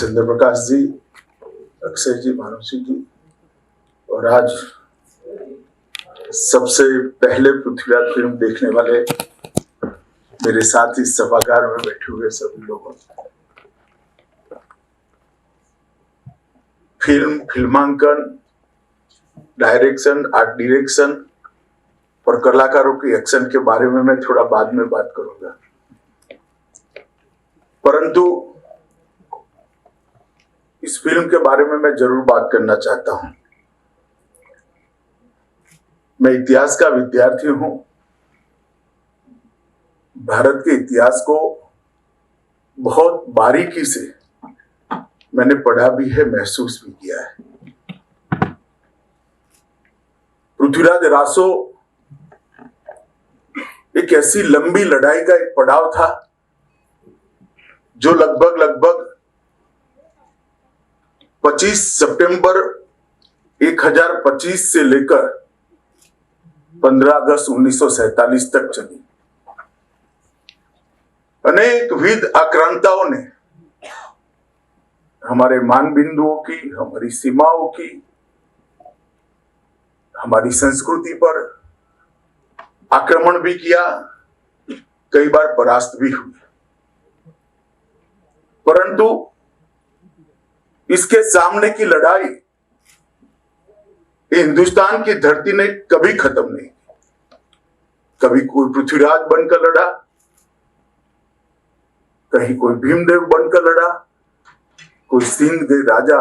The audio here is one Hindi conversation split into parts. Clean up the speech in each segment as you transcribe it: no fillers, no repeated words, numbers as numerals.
चंद्र प्रकाश जी, अक्षय जी, मानुषी जी, और आज सबसे पहले पृथ्वीराज फिल्म देखने वाले मेरे साथ इस सभागार में बैठे हुए सभी लोगों, फिल्मांकन, डायरेक्शन, आर्ट डायरेक्शन और कलाकारों के एक्शन के बारे में मैं थोड़ा बाद में बात करूंगा, परंतु इस फिल्म के बारे में मैं जरूर बात करना चाहता हूं। मैं इतिहास का विद्यार्थी हूं। भारत के इतिहास को बहुत बारीकी से मैंने पढ़ा भी है, महसूस भी किया है। पृथ्वीराज रासो एक ऐसी लंबी लड़ाई का एक पड़ाव था जो लगभग 25 सितंबर 1025 से लेकर 15 अगस्त 1947 तक चली। अनेक विध आक्रांताओं ने हमारे मान बिंदुओं की, हमारी सीमाओं की, हमारी संस्कृति पर आक्रमण भी किया, कई बार परास्त भी हुए, परंतु इसके सामने की लड़ाई हिंदुस्तान की धरती ने कभी खत्म नहीं की। कभी कोई पृथ्वीराज बनकर लड़ा, कहीं कोई भीमदेव बनकर लड़ा, कोई सिंध के राजा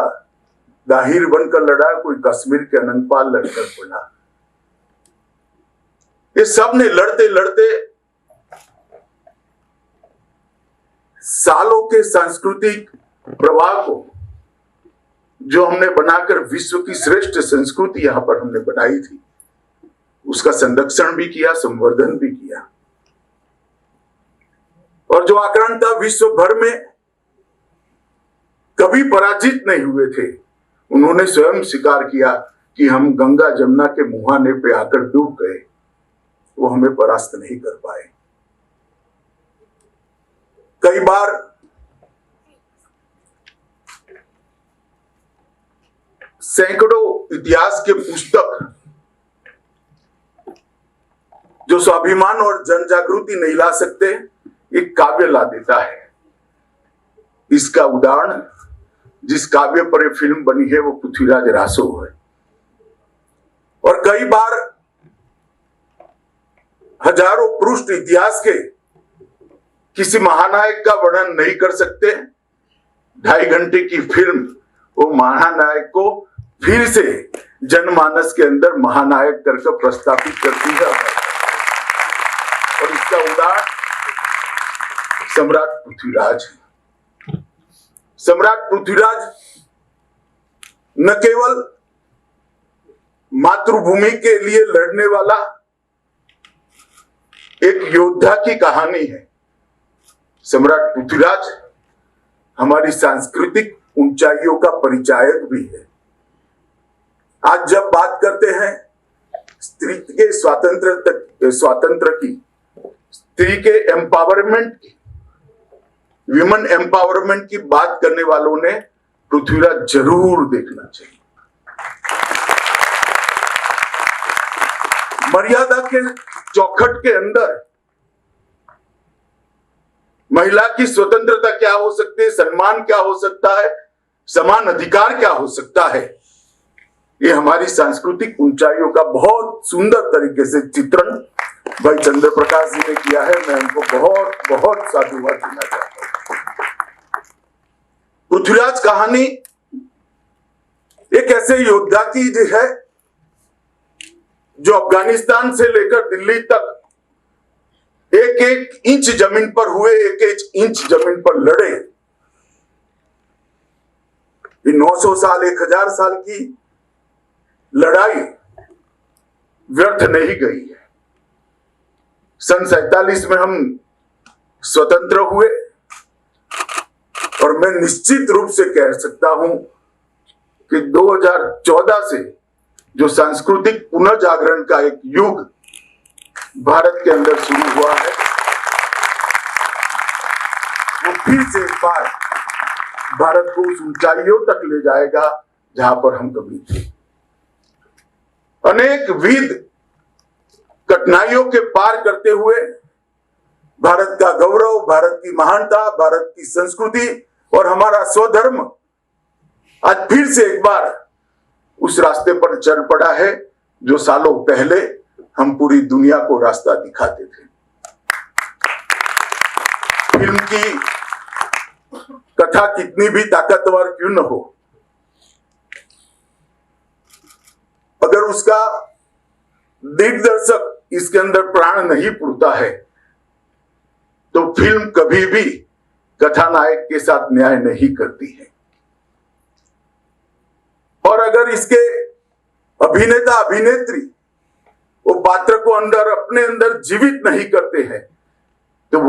दाहिर बनकर लड़ा, कोई कश्मीर के अनंतपाल लड़कर पड़ा। ये सब ने लड़ते लड़ते सालों के सांस्कृतिक प्रवाह को, जो हमने बनाकर विश्व की श्रेष्ठ संस्कृति यहां पर हमने बनाई थी, उसका संरक्षण भी किया, संवर्धन भी किया। और जो आक्रांता विश्व भर में कभी पराजित नहीं हुए थे, उन्होंने स्वयं स्वीकार किया कि हम गंगा जमुना के मुहाने पे आकर डूब गए, वो हमें परास्त नहीं कर पाए। कई बार सैकड़ों इतिहास के पुस्तक जो स्वाभिमान और जन जागृति नहीं ला सकते, एक काव्य ला देता है। इसका उदाहरण जिस काव्य पर यह फिल्म बनी है वो पृथ्वीराज रासो है। और कई बार हजारों पृष्ठ इतिहास के किसी महानायक का वर्णन नहीं कर सकते, 2.5 घंटे की फिल्म वो महानायक को फिर से जनमानस के अंदर महानायक करके प्रस्तावित करती है। और इसका उदाहरण सम्राट पृथ्वीराज है। सम्राट पृथ्वीराज न केवल मातृभूमि के लिए लड़ने वाला एक योद्धा की कहानी है, सम्राट पृथ्वीराज हमारी सांस्कृतिक ऊंचाइयों का परिचायक भी है। आज जब बात करते हैं स्त्री के स्वातंत्र की, स्त्री के एम्पावरमेंट की, विमेन एम्पावरमेंट की बात करने वालों ने पृथ्वीराज जरूर देखना चाहिए। मर्यादा के चौखट के अंदर महिला की स्वतंत्रता क्या हो सकती है, सम्मान क्या हो सकता है, समान अधिकार क्या हो सकता है, ये हमारी सांस्कृतिक ऊंचाइयों का बहुत सुंदर तरीके से चित्रण भाई चंद्र प्रकाश जी ने किया है। मैं उनको बहुत बहुत साधुवाद देना चाहता हूं। पृथ्वीराज कहानी एक ऐसे योद्धा की है जो अफगानिस्तान से लेकर दिल्ली तक एक एक इंच जमीन पर हुए, एक एक इंच जमीन पर लड़े। 900 साल, 1000 साल की लड़ाई व्यर्थ नहीं गई है। सन 47 में हम स्वतंत्र हुए और मैं निश्चित रूप से कह सकता हूं कि 2014 से जो सांस्कृतिक पुनर्जागरण का एक युग भारत के अंदर शुरू हुआ है, वो फिर से एक बार भारत को उस ऊंचाइयों तक ले जाएगा जहां पर हम कभी थे। अनेक विध कठिनाइयों के पार करते हुए भारत का गौरव, भारत की महानता, भारत की संस्कृति और हमारा स्वधर्म आज फिर से एक बार उस रास्ते पर चल पड़ा है जो सालों पहले हम पूरी दुनिया को रास्ता दिखाते थे। फिल्म की कथा कितनी भी ताकतवर क्यों न हो, अगर उसका दिग्दर्शक इसके अंदर प्राण नहीं पुरता है तो फिल्म कभी भी कथानायक के साथ न्याय नहीं करती है। और अगर इसके अभिनेता अभिनेत्री वो पात्र को अपने अंदर जीवित नहीं करते हैं तो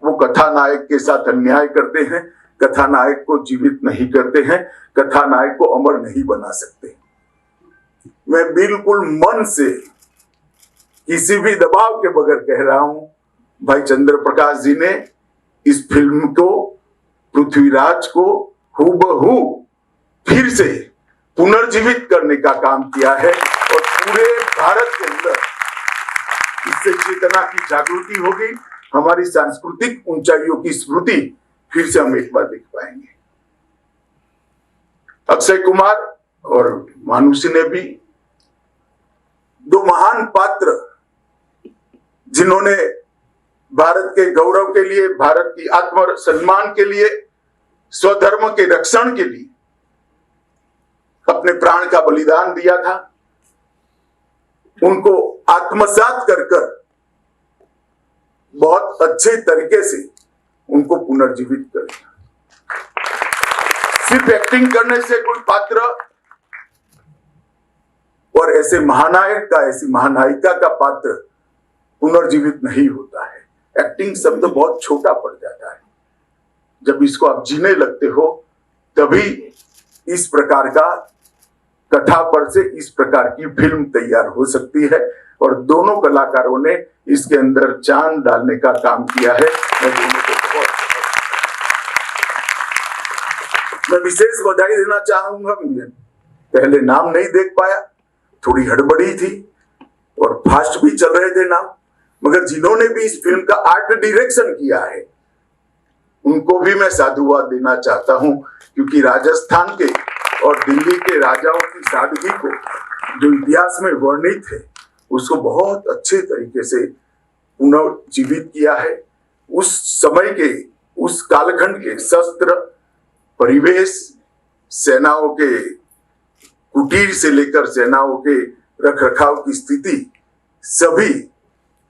वो कथानायक के साथ अन्याय करते हैं, कथानायक को जीवित नहीं करते हैं, कथानायक को अमर नहीं बना सकते। मैं बिल्कुल मन से किसी भी दबाव के बगैर कह रहा हूं, भाई चंद्र प्रकाश जी ने इस फिल्म को, पृथ्वीराज को हूबहू फिर से पुनर्जीवित करने का काम किया है और पूरे भारत के अंदर इससे चेतना की जागृति होगी, हमारी सांस्कृतिक ऊंचाइयों की स्मृति फिर से हम एक बार देख पाएंगे। अक्षय कुमार और मानुषी ने भी दो महान पात्र जिन्होंने भारत के गौरव के लिए, भारत की आत्म सम्मान के लिए, स्वधर्म के रक्षण के लिए अपने प्राण का बलिदान दिया था, उनको आत्मसात कर बहुत अच्छे तरीके से उनको पुनर्जीवित कर दिया। सिर्फ एक्टिंग करने से कोई पात्र और ऐसे महानायक का, ऐसी महानायिका का पात्र पुनर्जीवित नहीं होता है। एक्टिंग शब्द बहुत छोटा पड़ जाता है। जब इसको आप जीने लगते हो तभी इस प्रकार का कथा पर से इस प्रकार की फिल्म तैयार हो सकती है और दोनों कलाकारों ने इसके अंदर चांद डालने का काम किया है। मैं विशेष बधाई देना चाहूंगा। पहले नाम नहीं देख पाया, थोड़ी हड़बड़ी थी और फास्ट भी चल रहे थे नाम, मगर जिन्होंने भी इस फिल्म का आर्ट डायरेक्शन किया है उनको भी मैं साधुवाद देना चाहता हूं, क्योंकि राजस्थान के और दिल्ली के राजाओं की सादगी को जो इतिहास में वर्णित है उसको बहुत अच्छे तरीके से पुनर्जीवित किया है। उस समय के, उस कालखंड के शस्त्र, परिवेश, सेनाओं के कुटीर से लेकर सेनाओं के रखरखाव की स्थिति, सभी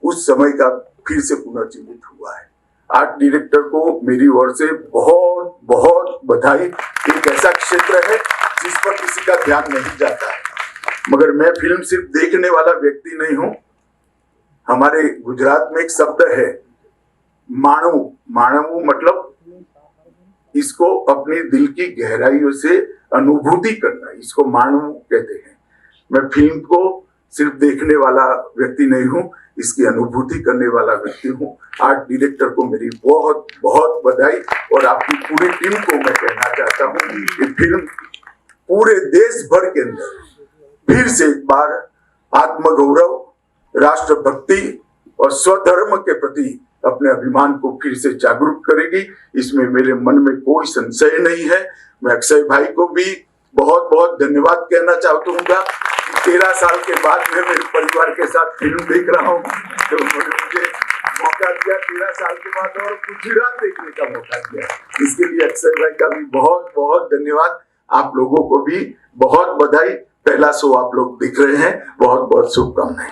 उस समय का फिर से पुनर्जीवित हुआ है। आर्ट डायरेक्टर को मेरी ओर से बहुत बहुत बधाई। एक ऐसा क्षेत्र है जिस पर किसी का ध्यान नहीं जाता है, मगर मैं फिल्म सिर्फ देखने वाला व्यक्ति नहीं हूं। हमारे गुजरात में एक शब्द है माणू। माणू मतलब इसको अपनी दिल की गहराइयों से अनुभूति करना, इसको माणू कहते हैं। मैं फिल्म को सिर्फ देखने वाला व्यक्ति नहीं हूं, इसकी अनुभूति करने वाला व्यक्ति हूं। आर्ट डायरेक्टर को मेरी बहुत बहुत बधाई और आपकी पूरी टीम को मैं कहना चाहता हूं कि फिल्म पूरे देश भर के अंदर फिर से एक बार आत्मगौरव, राष्ट्रभक्ति और स्वधर्म के प्रति अपने अभिमान को फिर से जागरूक करेगी। इसमें मेरे मन में कोई संशय नहीं है। मैं अक्षय भाई को भी बहुत बहुत धन्यवाद कहना चाहता हूँ। 13 साल के बाद मैं मेरे परिवार के साथ फिल्म देख रहा हूँ, तो उन्होंने मुझे मौका दिया 13 साल के बाद और गुजरात देखने का मौका दिया। इसके लिए अक्षय भाई का भी बहुत बहुत धन्यवाद। आप लोगों को भी बहुत बधाई। पहला शो आप लोग देख रहे हैं, बहुत बहुत शुभकामनाएं।